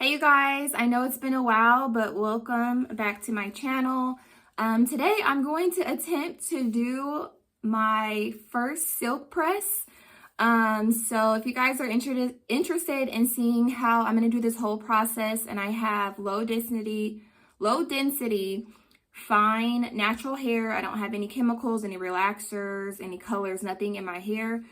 Hey you guys, I know it's been a while, but welcome back to my channel. Today I'm going to attempt to do my first silk press. So if you guys are interested in seeing how I'm going to do this whole process, and I have low density, fine natural hair. I don't have any chemicals, any relaxers, any colors, nothing in my hair.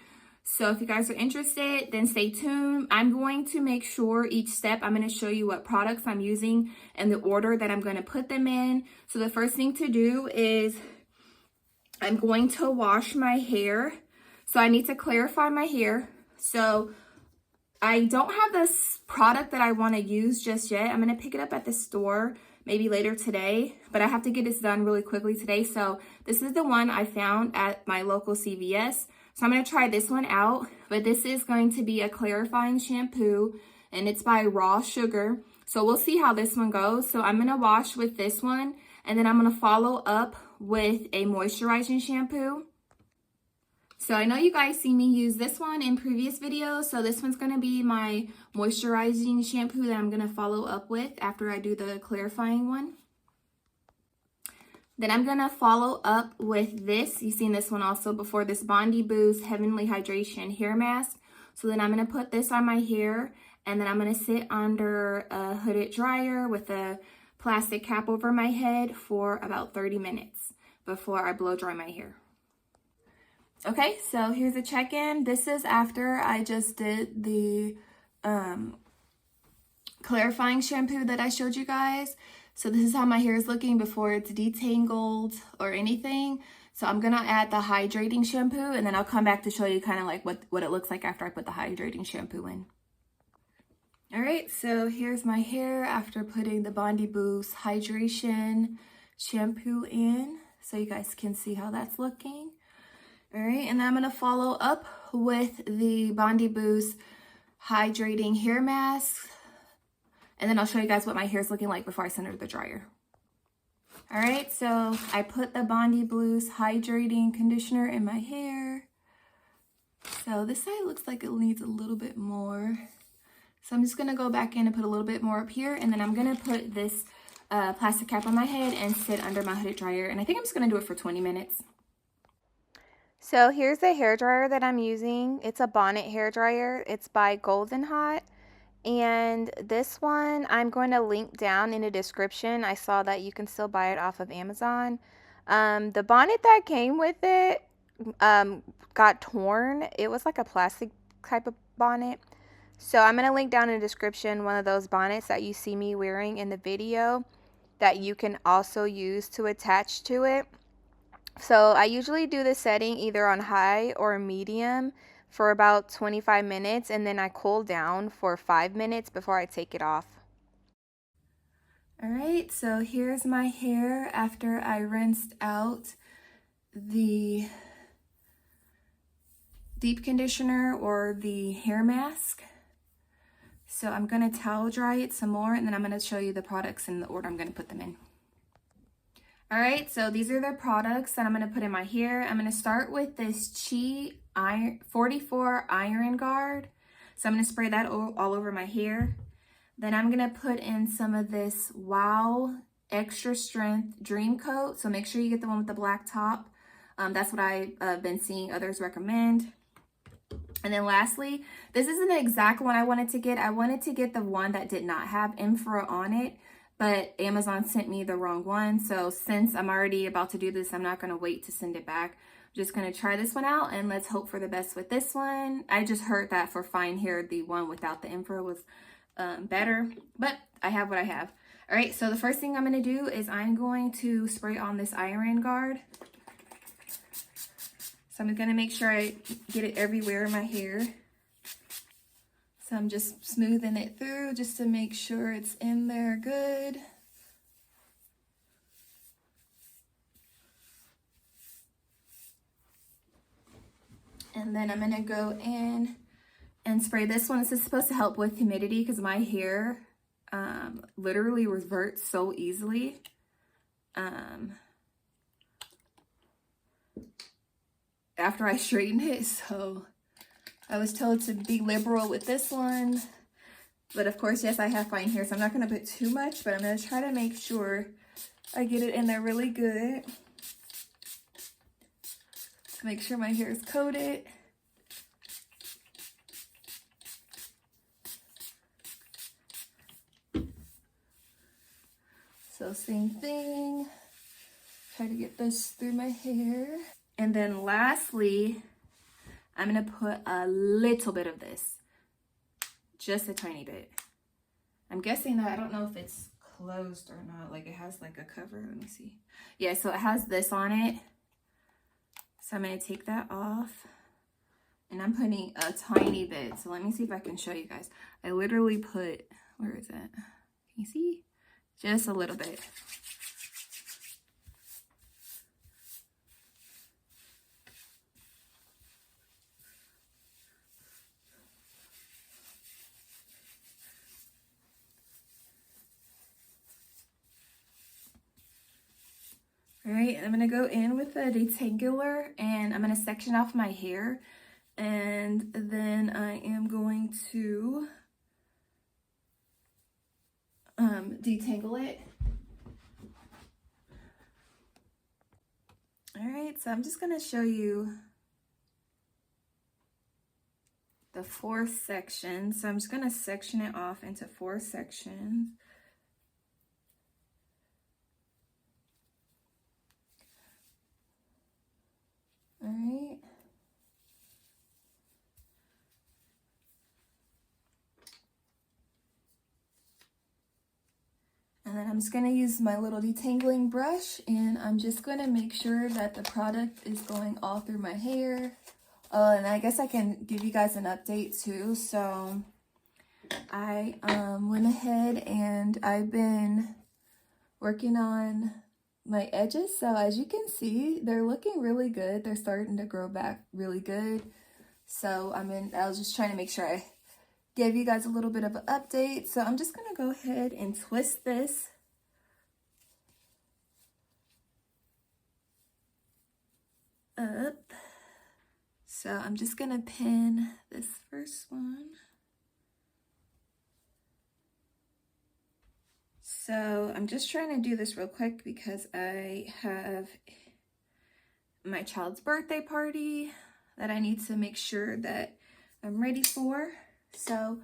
So if you guys are interested, then stay tuned. I'm going to make sure each step, I'm going to show you what products I'm using and the order that I'm going to put them in. So the first thing to do is I'm going to wash my hair. So I need to clarify my hair. So I don't have this product that I want to use just yet. I'm going to pick it up at the store maybe later today, but I have to get this done really quickly today. So this is the one I found at my local CVS. So I'm going to try this one out, but this is going to be a clarifying shampoo, and it's by Raw Sugar. So we'll see how this one goes. So I'm going to wash with this one, and then I'm going to follow up with a moisturizing shampoo. So I know you guys see me use this one in previous videos. So this one's going to be my moisturizing shampoo that I'm going to follow up with after I do the clarifying one. Then I'm going to follow up with this. You've seen this one also before, this Bondi Boost Heavenly Hydration Hair Mask. So then I'm going to put this on my hair, and then I'm going to sit under a hooded dryer with a plastic cap over my head for about 30 minutes before I blow dry my hair. Okay, so here's a check-in. This is after I just did the clarifying shampoo that I showed you guys. So this is how my hair is looking before it's detangled or anything. So I'm going to add the hydrating shampoo, and then I'll come back to show you kind of like what it looks like after I put the hydrating shampoo in. All right, so here's my hair after putting the Bondi Boost Hydration shampoo in, so you guys can see how that's looking. All right, and then I'm going to follow up with the Bondi Boost Hydrating Hair Mask. And then I'll show you guys what my hair is looking like before I send it to the dryer. All right, so I put the Bondi Boost Hydrating Conditioner in my hair. So this side looks like it needs a little bit more. So I'm just gonna go back in and put a little bit more up here. And then I'm gonna put this plastic cap on my head and sit under my hooded dryer. And I think I'm just gonna do it for 20 minutes. So here's the hair dryer that I'm using. It's a bonnet hair dryer. It's by Golden Hot. And this one I'm going to link down in the description. I saw that you can still buy it off of Amazon. The bonnet that came with it got torn. It was like a plastic type of bonnet. So I'm going to link down in the description one of those bonnets that you see me wearing in the video that you can also use to attach to it. So I usually do the setting either on high or medium for about 25 minutes, and then I cool down for 5 minutes before I take it off. All right, so here's my hair after I rinsed out the deep conditioner or the hair mask. So I'm going to towel dry it some more, and then I'm going to show you the products in the order I'm going to put them in. All right, so these are the products that I'm going to put in my hair. I'm going to start with this Chi 44 Iron Guard. So I'm going to spray that all over my hair. Then I'm going to put in some of this Wow Extra Strength Dream Coat. So make sure you get the one with the black top. That's what I've been seeing others recommend. And then lastly, this isn't the exact one I wanted to get. I wanted to get the one that did not have Infra on it, but Amazon sent me the wrong one. So since I'm already about to do this, I'm not going to wait to send it back. I'm just going to try this one out, and let's hope for the best with this one. I just heard that for fine hair, the one without the Infra was better, but I have what I have. All right, so the first thing I'm going to do is I'm going to spray on this Iron Guard. So I'm going to make sure I get it everywhere in my hair. So I'm just smoothing it through just to make sure it's in there good. And then I'm going to go in and spray this one. This is supposed to help with humidity because my hair literally reverts so easily. After I straighten it, so I was told to be liberal with this one. But of course, yes, I have fine hair, so I'm not going to put too much, but I'm going to try to make sure I get it in there really good. To make sure my hair is coated. So same thing. Try to get this through my hair. And then lastly, I'm going to put a little bit of this. Just a tiny bit. I'm guessing that, I don't know if it's closed or not. Like it has like a cover. Let me see. Yeah, so it has this on it. So I'm going to take that off. And I'm putting a tiny bit. So let me see if I can show you guys. I literally put, where is it? Can you see? Just a little bit. All right, I'm gonna go in with a detangler and I'm gonna section off my hair, and then I am going to detangle it. All right, so I'm just gonna show you the 4 sections. So I'm just gonna section it off into 4 sections. All right. And then I'm just going to use my little detangling brush, and I'm just going to make sure that the product is going all through my hair. And I guess I can give you guys an update too. So I went ahead and I've been working on my edges. So as you can see, they're looking really good. They're starting to grow back really good. So I was just trying to make sure I gave you guys a little bit of an update. So I'm just going to go ahead and twist this up. So I'm just going to pin this first one. So I'm just trying to do this real quick because I have my child's birthday party that I need to make sure that I'm ready for. So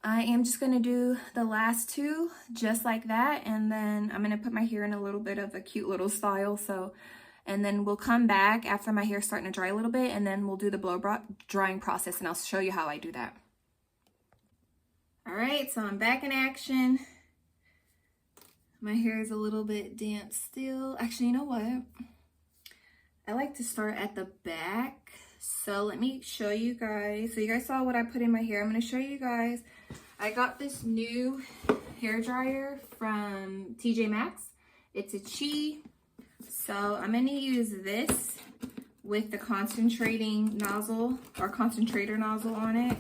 I am just going to do the last 2 just like that, and then I'm going to put my hair in a little bit of a cute little style. So, and then we'll come back after my hair's starting to dry a little bit, and then we'll do the blow drying process, and I'll show you how I do that. All right, so I'm back in action. My hair is a little bit damp still. Actually, you know what? I like to start at the back. So let me show you guys. So you guys saw what I put in my hair. I'm going to show you guys. I got this new hair dryer from TJ Maxx. It's a Chi. So I'm going to use this with the concentrating nozzle or concentrator nozzle on it.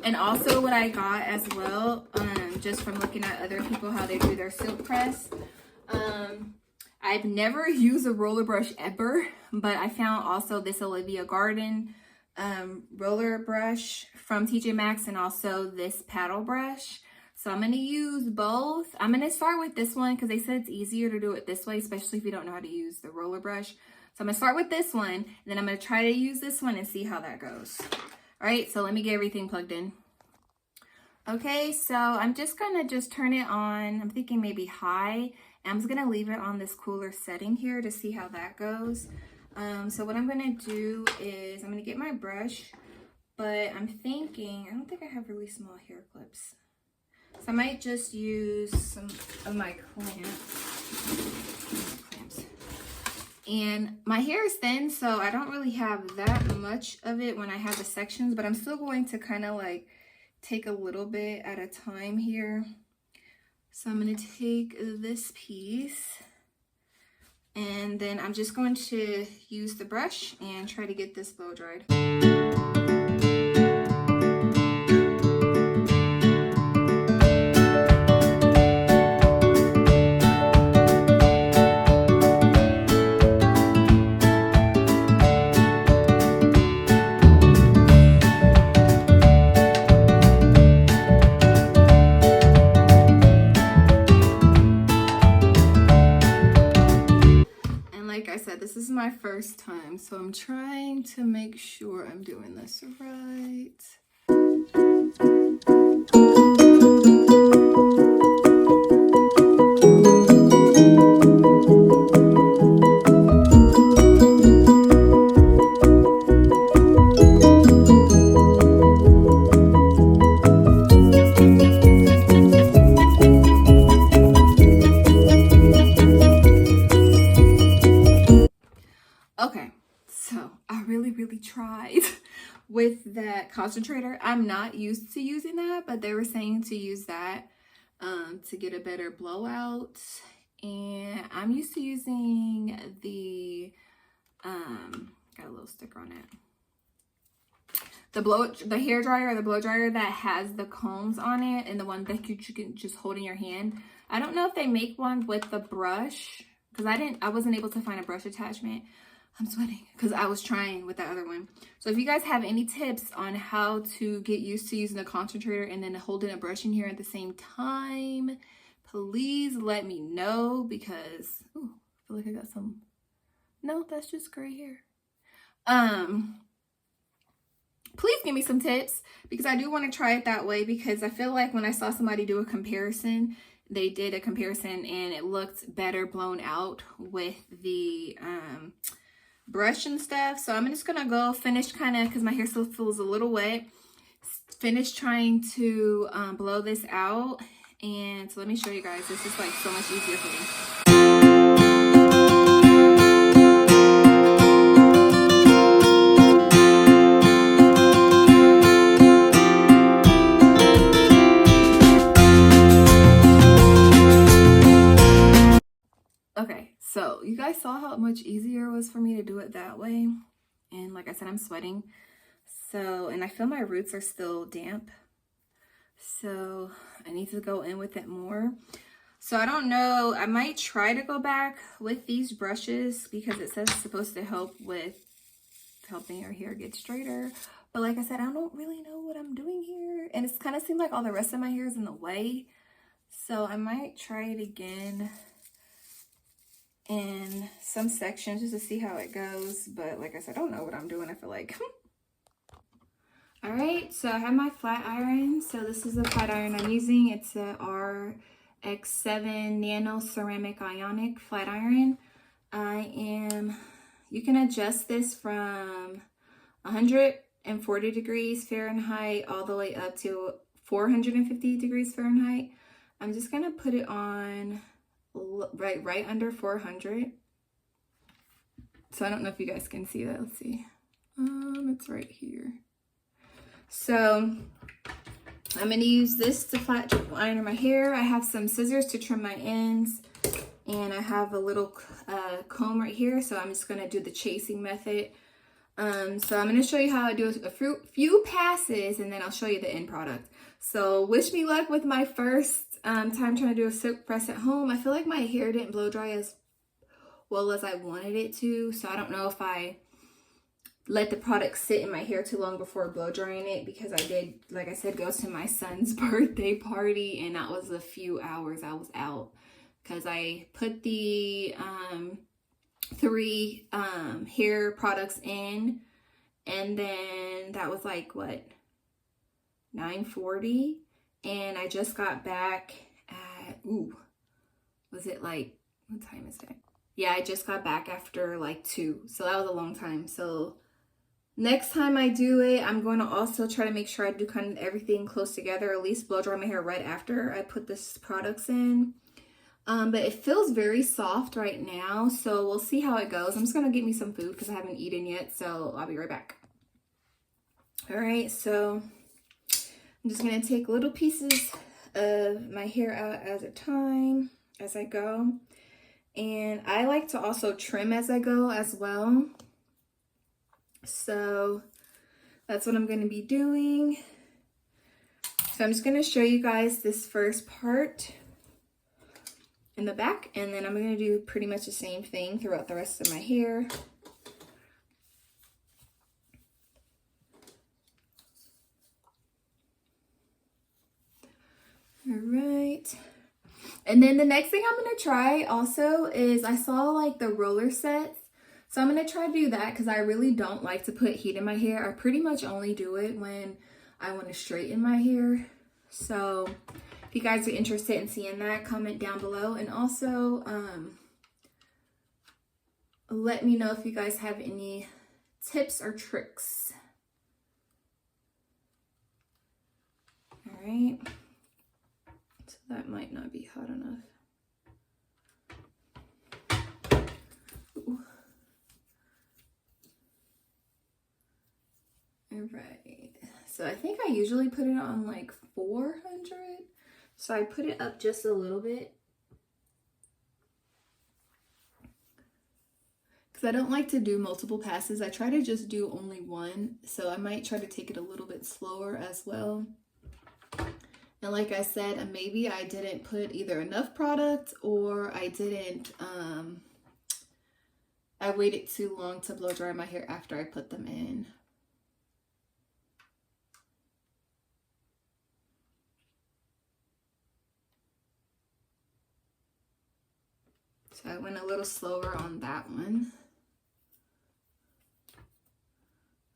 And also what I got as well, just from looking at other people, how they do their silk press. I've never used a roller brush ever, but I found also this Olivia Garden roller brush from TJ Maxx, and also this paddle brush. So I'm going to use both. I'm going to start with this one because they said it's easier to do it this way, especially if you don't know how to use the roller brush. So I'm going to start with this one, and then I'm going to try to use this one and see how that goes. All right, so let me get everything plugged in. Okay, so I'm just gonna turn it on. I'm thinking maybe high. And I'm just gonna leave it on this cooler setting here to see how that goes. So what I'm gonna do is I'm gonna get my brush, but I'm thinking, I don't think I have really small hair clips. So I might just use some of my clamps. And my hair is thin, so I don't really have that much of it when I have the sections, but I'm still going to kind of like take a little bit at a time here. So I'm going to take this piece, and then I'm just going to use the brush and try to get this blow dried. my first time, so I'm trying to make sure I'm doing this right. Okay, so I really tried with that concentrator. I'm not used to using that, but they were saying to use that to get a better blowout. And I'm used to using the, got a little sticker on it. The hair dryer, the blow dryer that has the combs on it, and the one that you can just hold in your hand. I don't know if they make one with the brush, because I wasn't able to find a brush attachment. I'm sweating because I was trying with that other one. So if you guys have any tips on how to get used to using the concentrator and then holding a brush in here at the same time, please let me know, because ooh, I feel like I got some. No, that's just gray hair. Please give me some tips, because I do want to try it that way, because I feel like when I saw somebody do a comparison, they did a comparison and it looked better blown out with the brush and stuff. So I'm just gonna go finish kind of, because my hair still feels a little wet, finish trying to blow this out. And so let me show you guys. This is like so much easier for me. Okay, so you guys saw how much easier it was for me to do it that way. And like I said, I'm sweating. So, and I feel my roots are still damp. So I need to go in with it more. So I don't know, I might try to go back with these brushes, because it says it's supposed to help with helping your hair get straighter. But like I said, I don't really know what I'm doing here. And it's kind of seemed like all the rest of my hair is in the way. So I might try it again in some sections just to see how it goes. But like I said, I don't know what I'm doing, I feel like. All right, so I have my flat iron. So this is the flat iron I'm using. It's a RX7 Nano Ceramic Ionic flat iron. You can adjust this from 140 degrees Fahrenheit all the way up to 450 degrees Fahrenheit. I'm just gonna put it on right under 400. So I don't know if you guys can see that. Let's see. It's right here. So I'm going to use this to flat iron my hair. I have some scissors to trim my ends, and I have a little comb right here. So I'm just going to do the chasing method. So I'm going to show you how I do a few passes, and then I'll show you the end product. So wish me luck with my first time trying to do a silk press at home. I feel like my hair didn't blow dry as well as I wanted it to. So I don't know if I let the product sit in my hair too long before blow drying it, because I did, like I said, go to my son's birthday party, and that was a few hours I was out, because I put the 3 hair products in, and then that was like what, 9:40, and I just got back at was it like, what time is it? Yeah, I just got back after like 2, so that was a long time. So next time I do it, I'm going to also try to make sure I do kind of everything close together, at least blow dry my hair right after I put this products in. But it feels very soft right now, so we'll see how it goes. I'm just going to get me some food because I haven't eaten yet, so I'll be right back. All right, so I'm just going to take little pieces of my hair out at a time as I go. And I like to also trim as I go as well. So that's what I'm going to be doing. So I'm just going to show you guys this first part in the back, and then I'm going to do pretty much the same thing throughout the rest of my hair. All right. And then the next thing I'm going to try also is, I saw like the roller sets. So I'm going to try to do that because I really don't like to put heat in my hair. I pretty much only do it when I want to straighten my hair. So if you guys are interested in seeing that, comment down below. And also let me know if you guys have any tips or tricks. All right. So that might not be hot enough. Ooh. All right. So I think I usually put it on like 400. So I put it up just a little bit. Because I don't like to do multiple passes. I try to just do only one. So I might try to take it a little bit slower as well. And like I said, maybe I didn't put either enough product or I didn't, I waited too long to blow dry my hair after I put them in. So I went a little slower on that one.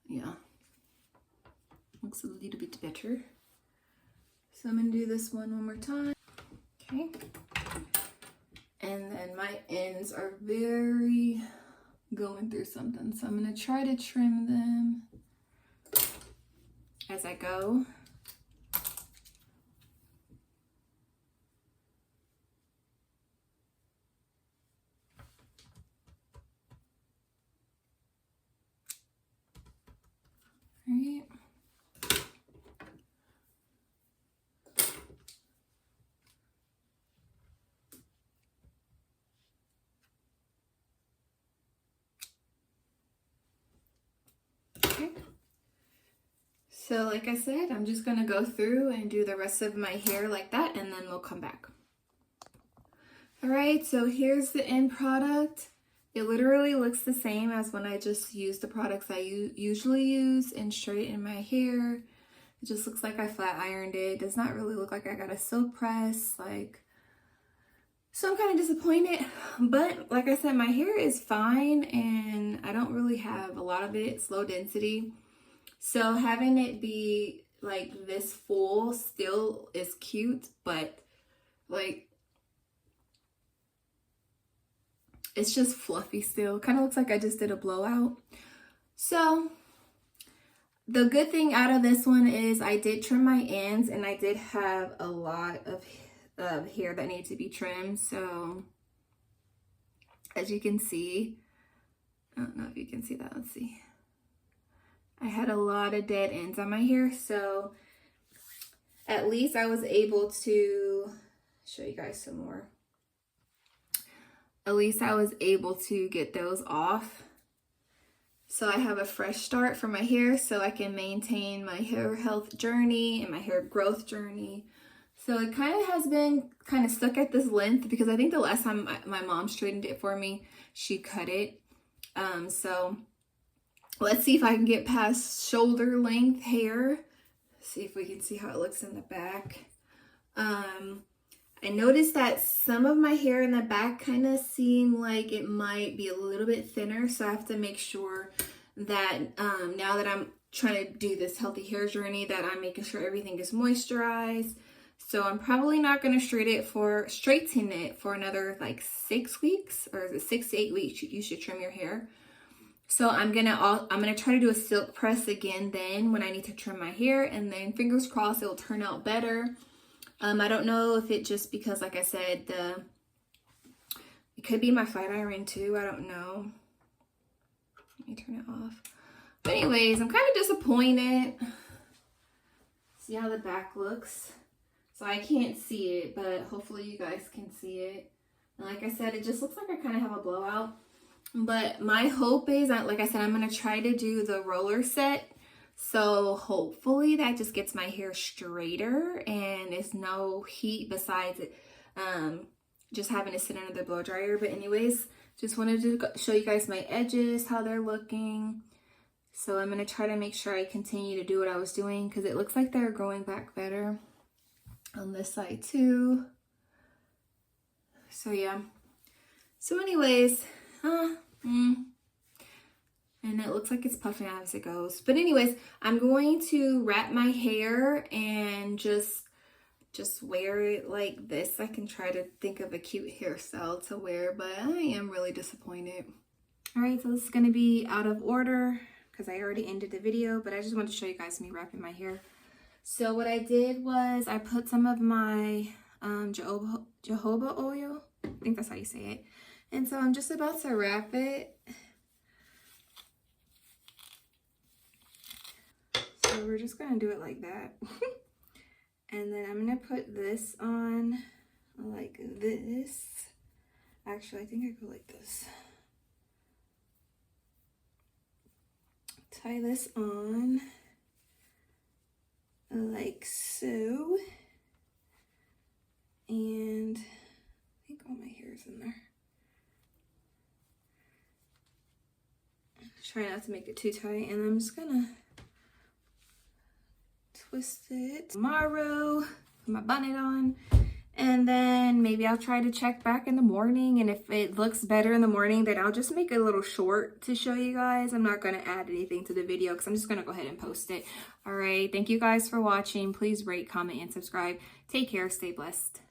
Yeah, looks a little bit better. So I'm gonna do this one more time. Okay. And then my ends are very going through something. So I'm gonna try to trim them as I go. All right. Okay. So like I said, I'm just gonna go through and do the rest of my hair like that, and then we'll come back. All right, so here's the end product. It literally looks the same as when I just use the products I usually use and straighten my hair. It just looks like I flat ironed it. It does not really look like I got a silk press. So I'm kind of disappointed. But like I said, my hair is fine and I don't really have a lot of it. It's low density. So having it be like this full still is cute, but like it's just fluffy still. Kind of looks like I just did a blowout. So the good thing out of this one is I did trim my ends and I did have a lot of hair that needed to be trimmed. So as you can see, I don't know if you can see that. Let's see. I had a lot of dead ends on my hair. So at least I was able to show you guys some more. At least I was able to get those off. So I have a fresh start for my hair so I can maintain my hair health journey and my hair growth journey. So it kind of has been kind of stuck at this length because I think the last time my mom straightened it for me, she cut it. So let's see if I can get past shoulder length hair. See if we can see how it looks in the back. I noticed that some of my hair in the back kind of seem like it might be a little bit thinner. So I have to make sure that now that I'm trying to do this healthy hair journey, that I'm making sure everything is moisturized. So I'm probably not going to straighten it for another like 6 weeks, or is it 6 to 8 weeks you should trim your hair. So I'm gonna try to do a silk press again then when I need to trim my hair, and then fingers crossed it'll turn out better. I don't know if it just because, like I said, it could be my flat iron too. I don't know. Let me turn it off. But anyways, I'm kind of disappointed. See how the back looks. So I can't see it, but hopefully you guys can see it. And like I said, it just looks like I kind of have a blowout. But my hope is that, like I said, I'm going to try to do the roller set. So hopefully that just gets my hair straighter and it's no heat besides it, just having to sit under the blow dryer. But anyways, just wanted to show you guys my edges, how they're looking. So I'm going to try to make sure I continue to do what I was doing because it looks like they're growing back better on this side too. So yeah. So anyways, And it looks like it's puffing out as it goes. But anyways, I'm going to wrap my hair and just wear it like this. I can try to think of a cute hairstyle to wear, but I am really disappointed. All right, so this is gonna be out of order because I already ended the video, but I just wanted to show you guys me wrapping my hair. So what I did was I put some of my jojoba oil, I think that's how you say it. And so I'm just about to wrap it. So we're just gonna do it like that. And then I'm gonna put this on like this. Actually, I think I go like this. Tie this on like so. And I think all my hair is in there. Try not to make it too tight, and I'm just gonna twist it tomorrow, put my bonnet on, and then maybe I'll try to check back in the morning, and if it looks better in the morning, then I'll just make a little short to show you guys. I'm not going to add anything to the video because I'm just going to go ahead and post it. All right, thank you guys for watching. Please rate, comment, and subscribe. Take care, stay blessed.